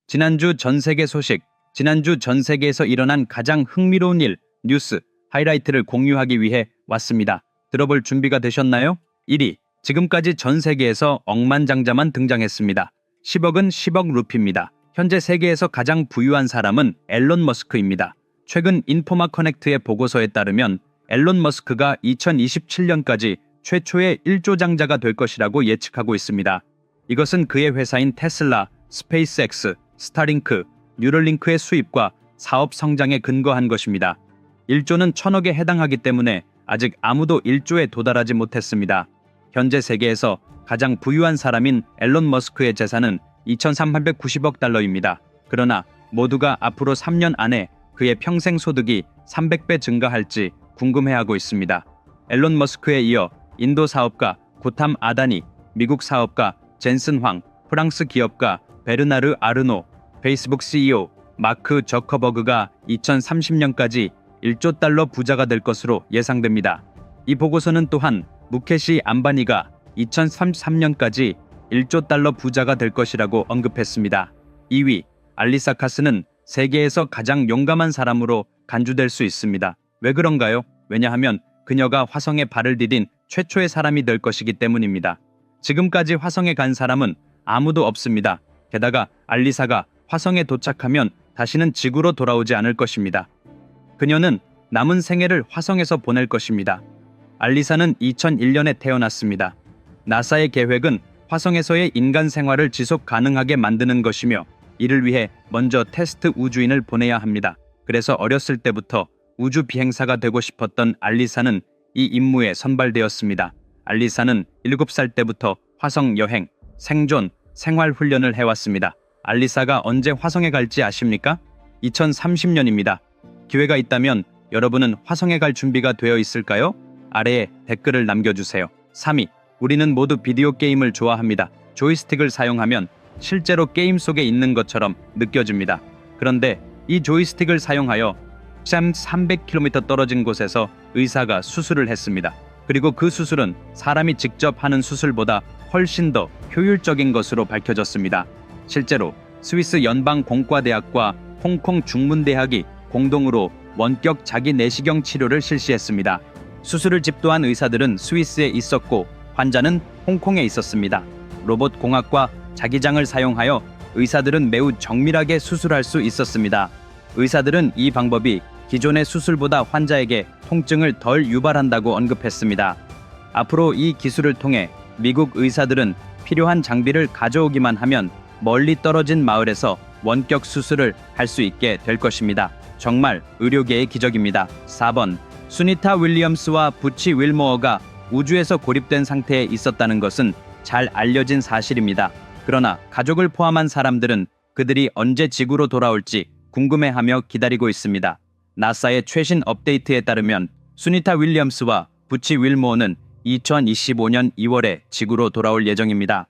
지난주 전 세계 소식, 지난주 전 세계에서 일어난 가장 흥미로운 일, 뉴스, 하이라이트를 공유하기 위해 왔습니다. 들어볼 준비가 되셨나요? 1위, 지금까지 전 세계에서 억만장자만 등장했습니다. 10억은 10억 루피입니다. 현재 세계에서 가장 부유한 사람은 앨런 머스크입니다. 최근 인포마 커넥트의 보고서에 따르면 앨런 머스크가 2027년까지 최초의 1조 장자가 될 것이라고 예측하고 있습니다. 이것은 그의 회사인 테슬라, 스페이스X, 스타링크, 뉴럴링크의 수입과 사업 성장에 근거한 것입니다. 1조는 1000억에 해당하기 때문에 아직 아무도 1조에 도달하지 못했습니다. 현재 세계에서 가장 부유한 사람인 앨런 머스크의 재산은 2,390억 달러입니다. 그러나 모두가 앞으로 3년 안에 그의 평생 소득이 300배 증가할지 궁금해하고 있습니다. 앨런 머스크에 이어 인도 사업가 고탐 아다니, 미국 사업가 젠슨 황, 프랑스 기업가 베르나르 아르노, 페이스북 CEO 마크 저커버그가 2030년까지 1조 달러 부자가 될 것으로 예상됩니다. 이 보고서는 또한 무케시 암바니가 2033년까지 1조 달러 부자가 될 것이라고 언급했습니다. 2위, 알리사 카스는 세계에서 가장 용감한 사람으로 간주될 수 있습니다. 왜 그런가요? 왜냐하면 그녀가 화성에 발을 디딘 최초의 사람이 될 것이기 때문입니다. 지금까지 화성에 간 사람은 아무도 없습니다. 게다가 알리사가 화성에 도착하면 다시는 지구로 돌아오지 않을 것입니다. 그녀는 남은 생애를 화성에서 보낼 것입니다. 알리사는 2001년에 태어났습니다. 나사의 계획은 화성에서의 인간 생활을 지속 가능하게 만드는 것이며 이를 위해 먼저 테스트 우주인을 보내야 합니다. 그래서 어렸을 때부터 우주 비행사가 되고 싶었던 알리사는 이 임무에 선발되었습니다. 알리사는 7살 때부터 화성 여행, 생존, 생활 훈련을 해왔습니다. 알리사가 언제 화성에 갈지 아십니까? 2030년입니다. 기회가 있다면 여러분은 화성에 갈 준비가 되어 있을까요? 아래에 댓글을 남겨주세요. 3위, 우리는 모두 비디오 게임을 좋아합니다. 조이스틱을 사용하면 실제로 게임 속에 있는 것처럼 느껴집니다. 그런데 이 조이스틱을 사용하여 300km 떨어진 곳에서 의사가 수술을 했습니다. 그리고 그 수술은 사람이 직접 하는 수술보다 훨씬 더 효율적인 것으로 밝혀졌습니다. 실제로 스위스 연방공과대학과 홍콩 중문대학이 공동으로 원격 자기 내시경 치료를 실시했습니다. 수술을 집도한 의사들은 스위스에 있었고 환자는 홍콩에 있었습니다. 로봇 공학과 자기장을 사용하여 의사들은 매우 정밀하게 수술할 수 있었습니다. 의사들은 이 방법이 기존의 수술보다 환자에게 통증을 덜 유발한다고 언급했습니다. 앞으로 이 기술을 통해 미국 의사들은 필요한 장비를 가져오기만 하면 멀리 떨어진 마을에서 원격 수술을 할 수 있게 될 것입니다. 정말 의료계의 기적입니다. 4번, 수니타 윌리엄스와 부치 윌모어가 우주에서 고립된 상태에 있었다는 것은 잘 알려진 사실입니다. 그러나 가족을 포함한 사람들은 그들이 언제 지구로 돌아올지 궁금해하며 기다리고 있습니다. 나사의 최신 업데이트에 따르면 수니타 윌리엄스와 부치 윌모어는 2025년 2월에 지구로 돌아올 예정입니다.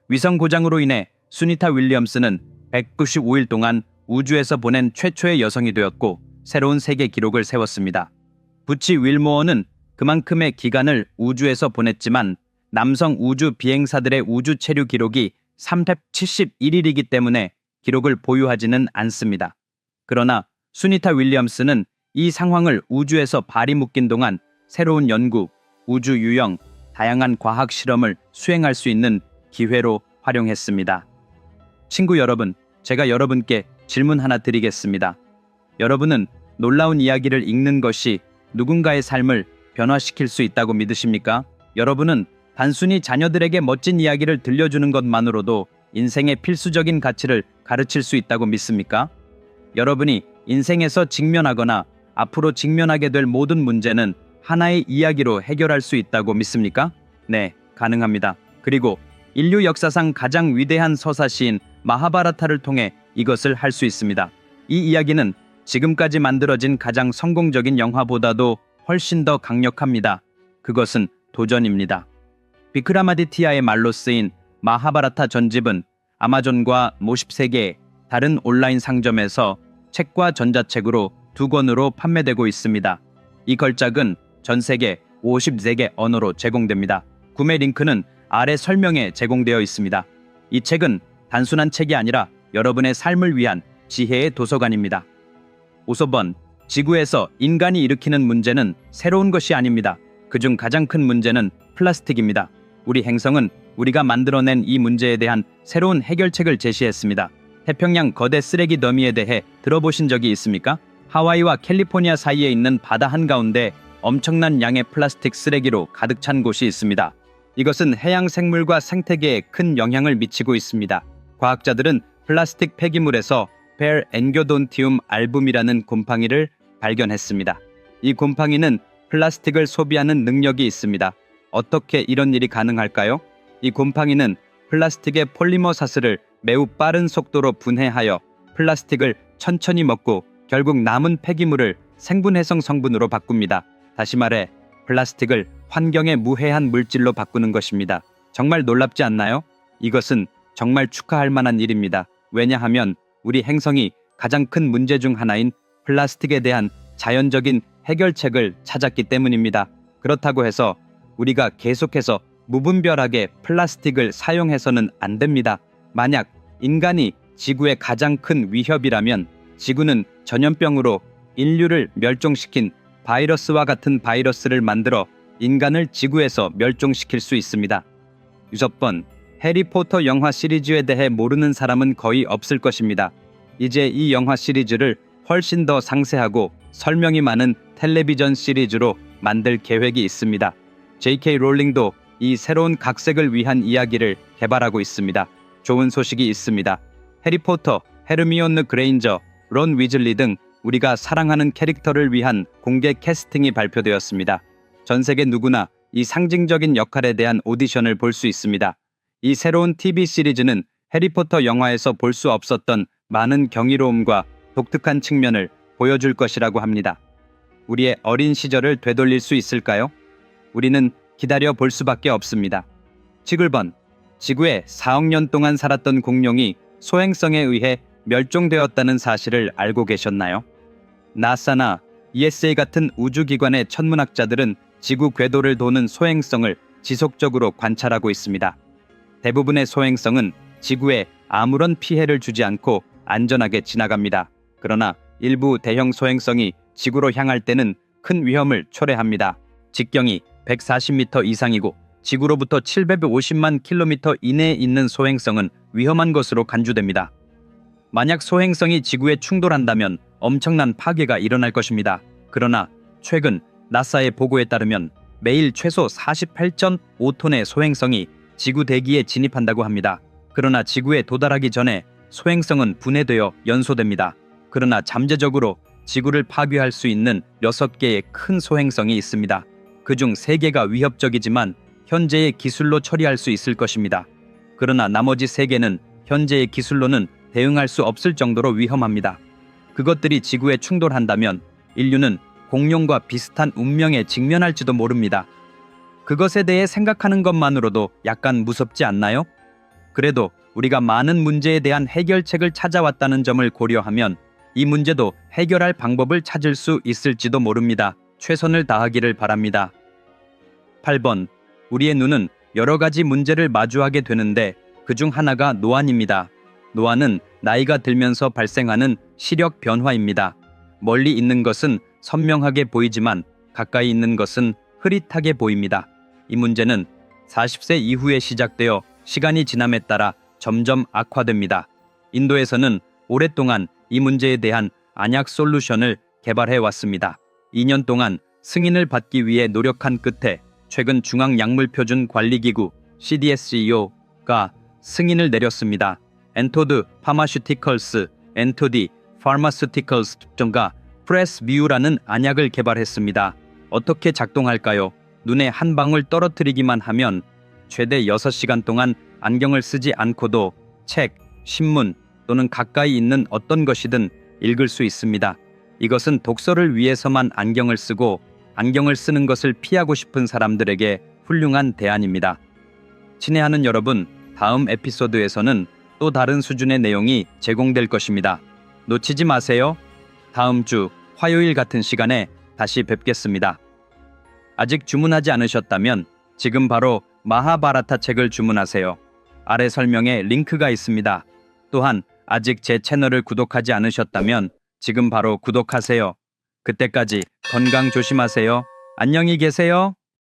위성 고장으로 인해 수니타 윌리엄스는 195일 동안 우주에서 보낸 최초의 여성이 되었고 새로운 세계 기록을 세웠습니다. 부치 윌모어는 그만큼의 기간을 우주에서 보냈지만 남성 우주 비행사들의 우주 체류 기록이 371일이기 때문에 기록을 보유하지는 않습니다. 그러나 수니타 윌리엄스는 이 상황을 우주에서 발이 묶인 동안 새로운 연구, 우주 유형, 다양한 과학 실험을 수행할 수 있는 기회로 활용했습니다. 친구 여러분, 제가 여러분께 질문 하나 드리겠습니다. 여러분은 놀라운 이야기를 읽는 것이 누군가의 삶을 변화시킬 수 있다고 믿으십니까? 여러분은 단순히 자녀들에게 멋진 이야기를 들려주는 것만으로도 인생의 필수적인 가치를 가르칠 수 있다고 믿습니까? 여러분이 인생에서 직면하거나 앞으로 직면하게 될 모든 문제는 하나의 이야기로 해결할 수 있다고 믿습니까? 네, 가능합니다. 그리고 인류 역사상 가장 위대한 서사시인 마하바라타를 통해 이것을 할 수 있습니다. 이 이야기는 지금까지 만들어진 가장 성공적인 영화보다도 훨씬 더 강력합니다. 그것은 도전입니다. 비크라마디티아의 말로 쓰인 마하바라타 전집은 아마존과 모십세계의 다른 온라인 상점에서 책과 전자책으로 2권으로 판매되고 있습니다. 이 걸작은 전 세계 54개 언어로 제공됩니다. 구매 링크는 아래 설명에 제공되어 있습니다. 이 책은 단순한 책이 아니라 여러분의 삶을 위한 지혜의 도서관입니다. 5번, 지구에서 인간이 일으키는 문제는 새로운 것이 아닙니다. 그중 가장 큰 문제는 플라스틱입니다. 우리 행성은 우리가 만들어낸 이 문제에 대한 새로운 해결책을 제시했습니다. 태평양 거대 쓰레기 더미에 대해 들어보신 적이 있습니까? 하와이와 캘리포니아 사이에 있는 바다 한가운데 엄청난 양의 플라스틱 쓰레기로 가득 찬 곳이 있습니다. 이것은 해양 생물과 생태계에 큰 영향을 미치고 있습니다. 과학자들은 플라스틱 폐기물에서 벨 엔교돈티움 알붐이라는 곰팡이를 발견했습니다. 이 곰팡이는 플라스틱을 소비하는 능력이 있습니다. 어떻게 이런 일이 가능할까요? 이 곰팡이는 플라스틱의 폴리머 사슬을 매우 빠른 속도로 분해하여 플라스틱을 천천히 먹고 결국 남은 폐기물을 생분해성 성분으로 바꿉니다. 다시 말해 플라스틱을 환경에 무해한 물질로 바꾸는 것입니다. 정말 놀랍지 않나요? 이것은 정말 축하할 만한 일입니다. 왜냐하면 우리 행성이 가장 큰 문제 중 하나인 플라스틱에 대한 자연적인 해결책을 찾았기 때문입니다. 그렇다고 해서 우리가 계속해서 무분별하게 플라스틱을 사용해서는 안 됩니다. 만약 인간이 지구의 가장 큰 위협이라면 지구는 전염병으로 인류를 멸종시킨 바이러스와 같은 바이러스를 만들어 인간을 지구에서 멸종시킬 수 있습니다. 6번, 해리포터 영화 시리즈에 대해 모르는 사람은 거의 없을 것입니다. 이제 이 영화 시리즈를 훨씬 더 상세하고 설명이 많은 텔레비전 시리즈로 만들 계획이 있습니다. J.K. 롤링도 이 새로운 각색을 위한 이야기를 개발하고 있습니다. 좋은 소식이 있습니다. 해리포터, 헤르미온느 그레인저, 론 위즐리 등 우리가 사랑하는 캐릭터를 위한 공개 캐스팅이 발표되었습니다. 전 세계 누구나 이 상징적인 역할에 대한 오디션을 볼 수 있습니다. 이 새로운 TV 시리즈는 해리포터 영화에서 볼 수 없었던 많은 경이로움과 독특한 측면을 보여줄 것이라고 합니다. 우리의 어린 시절을 되돌릴 수 있을까요? 우리는 기다려 볼 수밖에 없습니다. 7번, 지구에 4억 년 동안 살았던 공룡이 소행성에 의해 멸종되었다는 사실을 알고 계셨나요? 나사나 ESA 같은 우주기관의 천문학자들은 지구 궤도를 도는 소행성을 지속적으로 관찰하고 있습니다. 대부분의 소행성은 지구에 아무런 피해를 주지 않고 안전하게 지나갑니다. 그러나 일부 대형 소행성이 지구로 향할 때는 큰 위험을 초래합니다. 직경이 140m 이상이고 지구로부터 750만 킬로미터 이내에 있는 소행성은 위험한 것으로 간주됩니다. 만약 소행성이 지구에 충돌한다면 엄청난 파괴가 일어날 것입니다. 그러나 최근 나사의 보고에 따르면 매일 최소 48.5톤의 소행성이 지구 대기에 진입한다고 합니다. 그러나 지구에 도달하기 전에 소행성은 분해되어 연소됩니다. 그러나 잠재적으로 지구를 파괴할 수 있는 6개의 큰 소행성이 있습니다. 그중 3개가 위협적이지만 현재의 기술로 처리할 수 있을 것입니다. 그러나 나머지 3개는 현재의 기술로는 대응할 수 없을 정도로 위험합니다. 그것들이 지구에 충돌한다면 인류는 공룡과 비슷한 운명에 직면할지도 모릅니다. 그것에 대해 생각하는 것만으로도 약간 무섭지 않나요? 그래도 우리가 많은 문제에 대한 해결책을 찾아왔다는 점을 고려하면 이 문제도 해결할 방법을 찾을 수 있을지도 모릅니다. 최선을 다하기를 바랍니다. 8번, 우리의 눈은 여러 가지 문제를 마주하게 되는데 그중 하나가 노안입니다. 노안은 나이가 들면서 발생하는 시력 변화입니다. 멀리 있는 것은 선명하게 보이지만 가까이 있는 것은 흐릿하게 보입니다. 이 문제는 40세 이후에 시작되어 시간이 지남에 따라 점점 악화됩니다. 인도에서는 오랫동안 이 문제에 대한 안약 솔루션을 개발해 왔습니다. 2년 동안 승인을 받기 위해 노력한 끝에 최근 중앙약물표준관리기구 CDSCO가 승인을 내렸습니다. 엔토드 파마슈티컬스, 엔토디 파마스티컬스 가 프레스뮤라는 안약을 개발했습니다. 어떻게 작동할까요? 눈에 한 방울 떨어뜨리기만 하면 최대 6시간 동안 안경을 쓰지 않고도 책, 신문 또는 가까이 있는 어떤 것이든 읽을 수 있습니다. 이것은 독서를 위해서만 안경을 쓰고 안경을 쓰는 것을 피하고 싶은 사람들에게 훌륭한 대안입니다. 친애하는 여러분, 다음 에피소드에서는 또 다른 수준의 내용이 제공될 것입니다. 놓치지 마세요. 다음 주 화요일 같은 시간에 다시 뵙겠습니다. 아직 주문하지 않으셨다면 지금 바로 마하바라타 책을 주문하세요. 아래 설명에 링크가 있습니다. 또한 아직 제 채널을 구독하지 않으셨다면 지금 바로 구독하세요. 그때까지 건강 조심하세요. 안녕히 계세요.